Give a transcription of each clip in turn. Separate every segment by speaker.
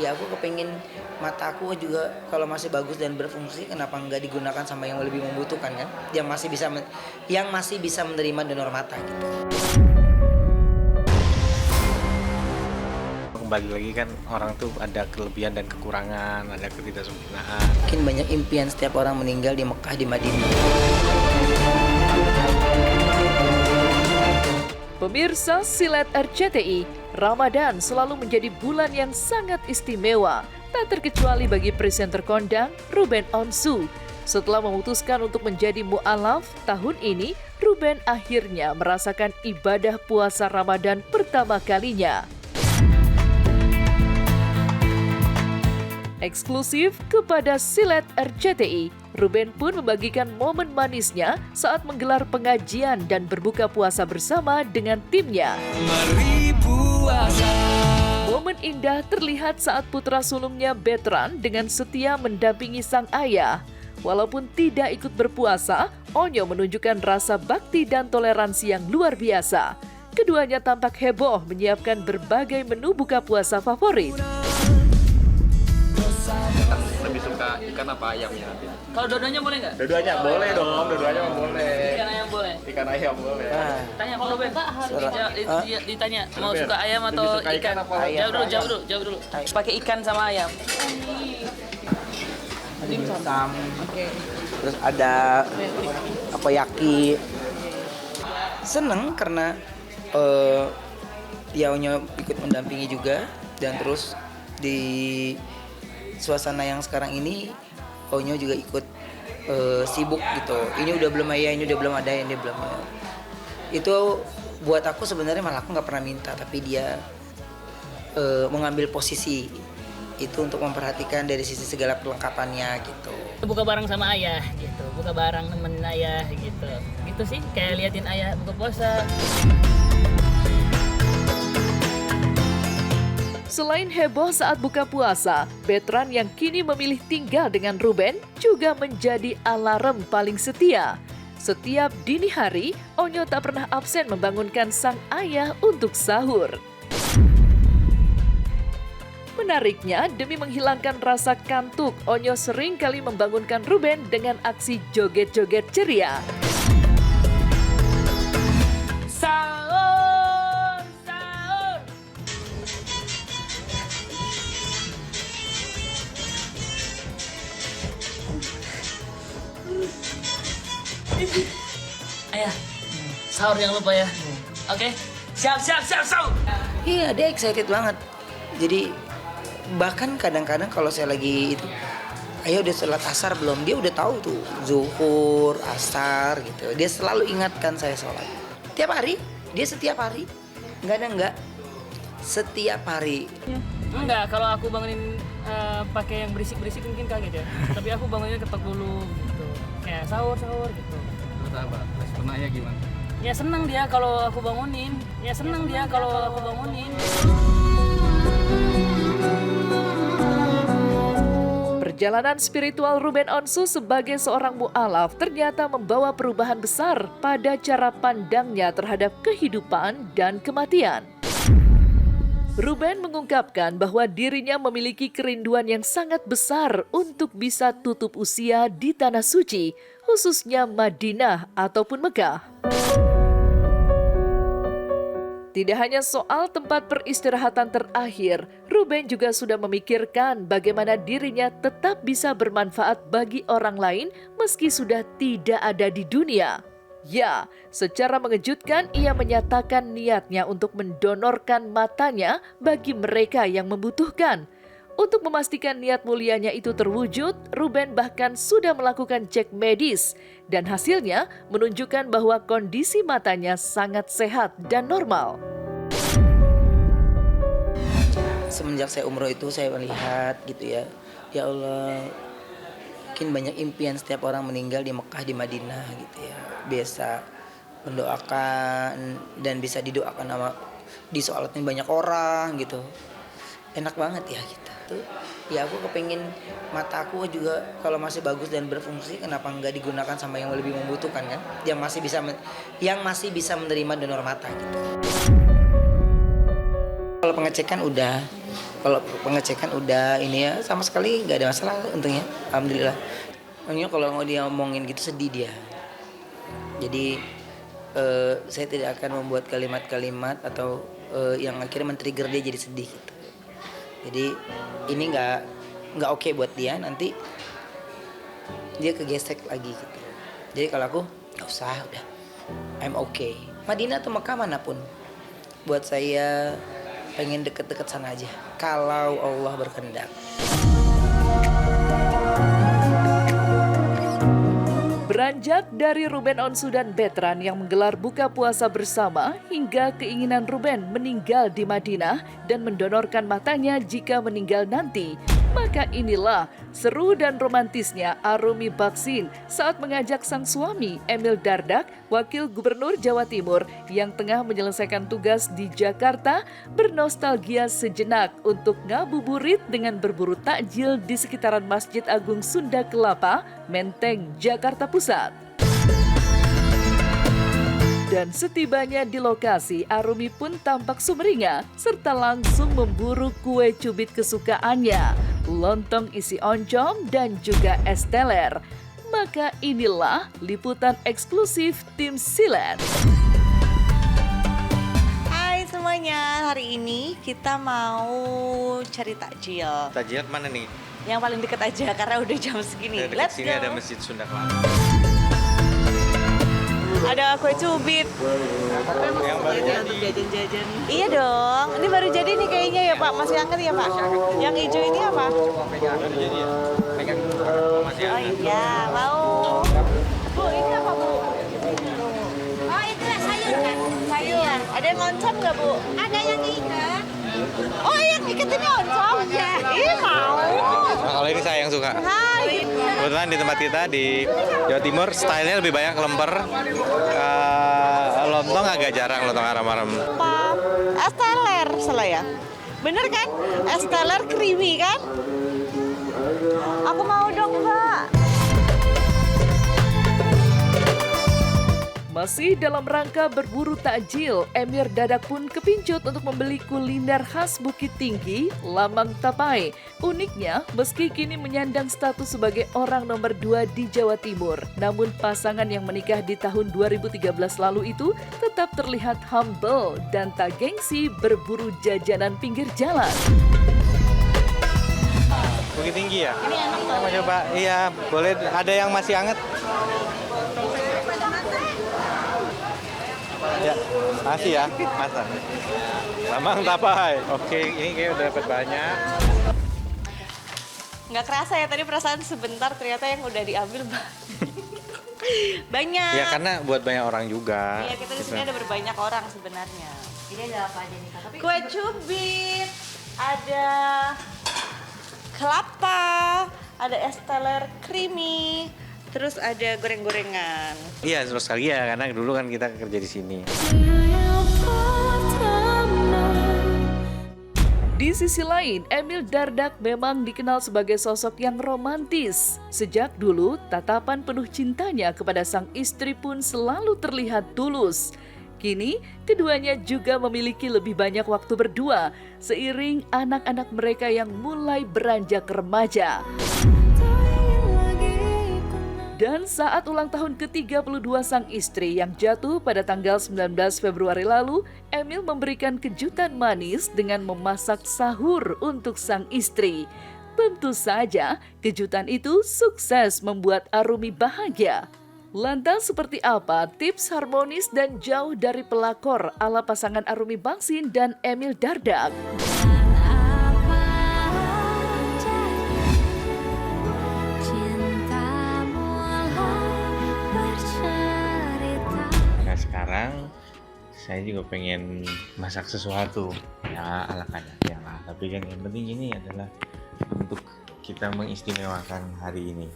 Speaker 1: Ya aku kepingin mata aku juga kalau masih bagus dan berfungsi, kenapa nggak digunakan sama yang lebih membutuhkan kan, yang masih bisa menerima donor mata gitu.
Speaker 2: Kembali lagi kan orang tuh ada kelebihan dan kekurangan, ada ketidaksempurnaan.
Speaker 1: Mungkin banyak impian setiap orang meninggal di Mekah, di Madinah.
Speaker 3: Pemirsa Silet RCTI, Ramadan selalu menjadi bulan yang sangat istimewa, tak terkecuali bagi presenter kondang Ruben Onsu. Setelah memutuskan untuk menjadi mu'alaf, tahun ini Ruben akhirnya merasakan ibadah puasa Ramadan pertama kalinya. Eksklusif kepada Silet RCTI, Ruben pun membagikan momen manisnya saat menggelar pengajian dan berbuka puasa bersama dengan timnya.
Speaker 4: Mari puasa.
Speaker 3: Momen indah terlihat saat putra sulungnya Betran dengan setia mendampingi sang ayah. Walaupun tidak ikut berpuasa, Onyo menunjukkan rasa bakti dan toleransi yang luar biasa. Keduanya tampak heboh menyiapkan berbagai menu buka puasa favorit.
Speaker 5: Lebih suka ikan apa ayamnya nanti?
Speaker 6: Kalau dua-duanya boleh nggak?
Speaker 5: Dua-duanya boleh dong, dua-duanya mah boleh.
Speaker 6: Ikan ayam boleh.
Speaker 5: Ikan ayam boleh.
Speaker 6: Tanya kalau Ben. Ditanya mau
Speaker 5: Ben,
Speaker 6: suka ayam
Speaker 5: lebih
Speaker 6: atau
Speaker 5: suka ikan apa
Speaker 6: Jauh dulu,
Speaker 1: ayam?
Speaker 6: jauh dulu. Pakai ikan sama ayam.
Speaker 1: Dimsum, terus ada takoyaki. Seneng karena Onyo ikut mendampingi juga, dan terus di suasana yang sekarang ini Onyo juga ikut sibuk gitu. Ini udah belum ayah, ini udah belum ada, ini belum. Itu buat aku sebenarnya malah aku nggak pernah minta, tapi dia mengambil posisi itu untuk memperhatikan dari sisi segala perlengkapannya gitu.
Speaker 6: Buka bareng sama ayah gitu. Buka bareng nemenin ayah gitu. Gitu sih kayak liatin ayah buka puasa.
Speaker 3: Selain heboh saat buka puasa, Betran yang kini memilih tinggal dengan Ruben juga menjadi alarm paling setia. Setiap dini hari, Onyo tak pernah absen membangunkan sang ayah untuk sahur. Menariknya, demi menghilangkan rasa kantuk, Onyo sering kali membangunkan Ruben dengan aksi joget-joget ceria.
Speaker 6: Sahur, sahur. Ayah, sahur jangan lupa ya. Oke, siap. Sahur.
Speaker 1: Iya, dia excited banget. Jadi bahkan kadang-kadang kalau saya lagi itu, ayah udah sholat asar belum? Dia udah tahu tuh zuhur, asar gitu. Dia selalu ingatkan saya sholat. Tiap hari, dia setiap hari. Enggak. Setiap hari.
Speaker 6: Enggak, kalau aku bangunin pakai yang berisik-berisik mungkin kaget ya. Tapi aku bangunnya ketok dulu gitu. Kayak sahur gitu.
Speaker 5: Terus apa? Respon ayah gimana?
Speaker 6: Ya senang dia kalau aku bangunin.
Speaker 3: Perjalanan spiritual Ruben Onsu sebagai seorang mu'alaf ternyata membawa perubahan besar pada cara pandangnya terhadap kehidupan dan kematian. Ruben mengungkapkan bahwa dirinya memiliki kerinduan yang sangat besar untuk bisa tutup usia di Tanah Suci, khususnya Madinah ataupun Mekah. Tidak hanya soal tempat peristirahatan terakhir, Ruben juga sudah memikirkan bagaimana dirinya tetap bisa bermanfaat bagi orang lain meski sudah tidak ada di dunia. Ya, secara mengejutkan ia menyatakan niatnya untuk mendonorkan matanya bagi mereka yang membutuhkan. Untuk memastikan niat mulianya itu terwujud, Ruben bahkan sudah melakukan cek medis dan hasilnya menunjukkan bahwa kondisi matanya sangat sehat dan normal.
Speaker 1: Semenjak saya umroh itu saya melihat gitu ya. Ya Allah, mungkin banyak impian setiap orang meninggal di Mekah, di Madinah gitu ya. Biasa mendoakan dan bisa didoakan sama disolatin banyak orang gitu. Enak banget ya gitu. Ya aku kepingin mata aku juga kalau masih bagus dan berfungsi, kenapa nggak digunakan sama yang lebih membutuhkan kan, yang masih bisa menerima donor mata gitu. Kalau pengecekan udah Kalau pengecekan udah ini ya sama sekali nggak ada masalah untungnya, alhamdulillah. Hanya kalau mau dia ngomongin gitu sedih dia. Jadi saya tidak akan membuat kalimat-kalimat atau yang akhirnya men-trigger dia jadi sedih gitu. Jadi ini nggak oke buat dia, nanti dia kegesek lagi gitu. Jadi kalau aku nggak usah, udah I'm okay. Madinah atau Mekah manapun, buat saya pengen deket-deket sana aja kalau Allah berkehendak.
Speaker 3: Beranjak dari Ruben Onsu dan Betran yang menggelar buka puasa bersama hingga keinginan Ruben meninggal di Madinah dan mendonorkan matanya jika meninggal nanti, maka inilah seru dan romantisnya Arumi Baksin saat mengajak sang suami Emil Dardak, Wakil Gubernur Jawa Timur yang tengah menyelesaikan tugas di Jakarta, bernostalgia sejenak untuk ngabuburit dengan berburu takjil di sekitaran Masjid Agung Sunda Kelapa, Menteng, Jakarta Pusat. Dan setibanya di lokasi, Arumi pun tampak sumringah serta langsung memburu kue cubit kesukaannya, lontong isi oncom dan juga es teler. Maka inilah liputan eksklusif Tim Silet.
Speaker 7: Hai semuanya, hari ini kita mau cari takjil.
Speaker 2: Takjil mana nih?
Speaker 7: Yang paling deket aja karena udah jam segini.
Speaker 2: Dekat
Speaker 7: Let's
Speaker 2: sini
Speaker 7: go.
Speaker 2: ada Masjid Sunda Kelapa.
Speaker 7: Ada kue cubit.
Speaker 2: Yang baru jadi.
Speaker 7: Jajan-jajan. Iya dong, ini baru jadi nih kayaknya ya Pak. Masih hangat ya Pak? Yang hijau ini apa?
Speaker 2: Baru jadi ya. Pegang masih
Speaker 7: Oh
Speaker 2: hangat.
Speaker 7: iya, mau. Bu, ini apa Bu? Oh itu sayur kan? Sayur. Ada yang oncom nggak Bu? Ada yang ikat. Oh yang ikat ini oncom? Ya. Ih mau.
Speaker 2: Nah, kalau ini saya yang suka.
Speaker 7: Hai.
Speaker 2: Kebetulan di tempat kita di Jawa Timur stylenya lebih banyak lemper. Lontong agak jarang, lontong aram-aram.
Speaker 7: Apa? Es teler salah ya? Bener kan? Es teler creamy kan? Aku mau dong Mbak.
Speaker 3: Masih dalam rangka berburu takjil, Emir Dardak pun kepincut untuk membeli kuliner khas Bukit Tinggi, Lamang Tapai. Uniknya, meski kini menyandang status sebagai orang nomor 2 di Jawa Timur, namun pasangan yang menikah di tahun 2013 lalu itu tetap terlihat humble dan tak gengsi berburu jajanan pinggir jalan.
Speaker 2: Bukit Tinggi ya? Ini enak banget. Mau coba? Iya, boleh. Ada yang masih hangat? Ya, masih ya, masak. Lamang Tapai. Oke, ini kayak udah dapat banyak.
Speaker 7: Nggak kerasa ya tadi perasaan sebentar ternyata yang udah diambil banyak.
Speaker 2: Ya karena buat banyak orang juga.
Speaker 7: Iya kita di sini
Speaker 2: gitu.
Speaker 7: ada berbanyak orang sebenarnya.
Speaker 8: Ini ada apa aja nih Kak? Tapi
Speaker 7: Kue cubit, ada kelapa, ada es teler creamy, terus ada goreng-gorengan.
Speaker 2: Iya, terus sekali ya, karena dulu kan kita kerja di sini.
Speaker 3: Di sisi lain, Emil Dardak memang dikenal sebagai sosok yang romantis. Sejak dulu, tatapan penuh cintanya kepada sang istri pun selalu terlihat tulus. Kini, keduanya juga memiliki lebih banyak waktu berdua, seiring anak-anak mereka yang mulai beranjak remaja. Dan saat ulang tahun ke-32 sang istri yang jatuh pada tanggal 19 Februari lalu, Emil memberikan kejutan manis dengan memasak sahur untuk sang istri. Tentu saja, kejutan itu sukses membuat Arumi bahagia. Lantas seperti apa tips harmonis dan jauh dari pelakor ala pasangan Arumi Baksin dan Emil Dardak?
Speaker 2: Nah sekarang saya juga pengen masak sesuatu ya ala kadarnya lah. Tapi kan yang penting ini adalah untuk kita mengistimewakan hari ini.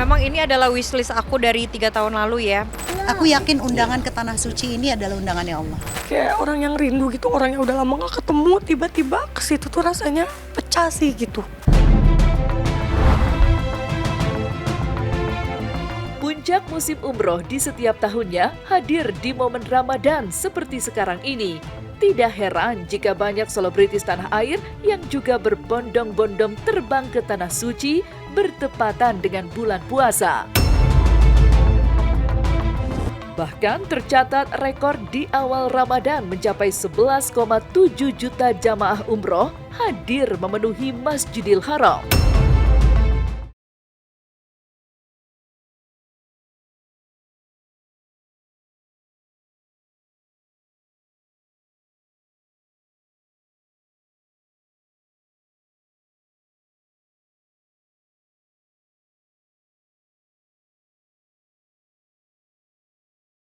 Speaker 9: Memang ini adalah wishlist aku dari 3 tahun lalu ya.
Speaker 7: Aku yakin undangan ke Tanah Suci ini adalah undangannya Allah.
Speaker 10: Kayak orang yang rindu gitu, orang yang udah lama gak ketemu, tiba-tiba ke situ tuh rasanya pecah sih gitu.
Speaker 3: Puncak musim umroh di setiap tahunnya hadir di momen Ramadan seperti sekarang ini. Tidak heran jika banyak selebritis tanah air yang juga berbondong-bondong terbang ke Tanah Suci bertepatan dengan bulan puasa. Bahkan tercatat rekor di awal Ramadan mencapai 11,7 juta jamaah umroh hadir memenuhi Masjidil Haram.